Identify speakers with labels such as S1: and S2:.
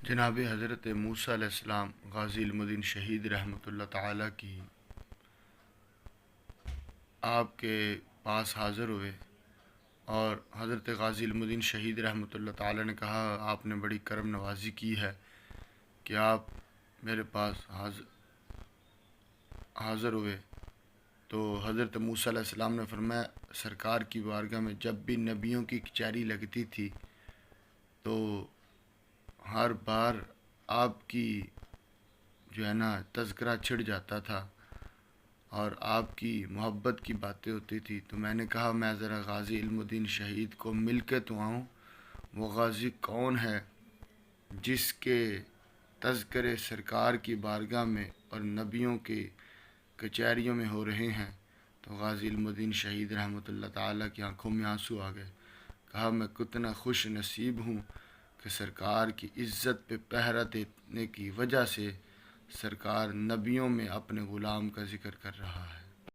S1: جناب حضرت موسیٰ علیہ السلام غازی المدین شہید رحمۃ اللہ تعالیٰ کی آپ کے پاس حاضر ہوئے اور حضرت غازی المدین شہید رحمۃ اللہ تعالیٰ نے کہا آپ نے بڑی کرم نوازی کی ہے کہ آپ میرے پاس حاضر ہوئے۔ تو حضرت موسیٰ علیہ السلام نے فرمایا سرکار کی بارگاہ میں جب بھی نبیوں کی کچہری لگتی تھی تو ہر بار آپ کی جو ہے نا تذکرہ چھڑ جاتا تھا اور آپ کی محبت کی باتیں ہوتی تھی، تو میں نے کہا میں ذرا غازی علم الدین شہید کو مل کے تو آؤں، وہ غازی کون ہے جس کے تذکرے سرکار کی بارگاہ میں اور نبیوں کے کچہریوں میں ہو رہے ہیں۔ تو غازی علم الدین شہید رحمۃ اللہ تعالیٰ کی آنکھوں میں آنسو آ گئے، کہا میں کتنا خوش نصیب ہوں کہ سرکار کی عزت پہ پہرا دینے کی وجہ سے سرکار نبیوں میں اپنے غلام کا ذکر کر رہا ہے۔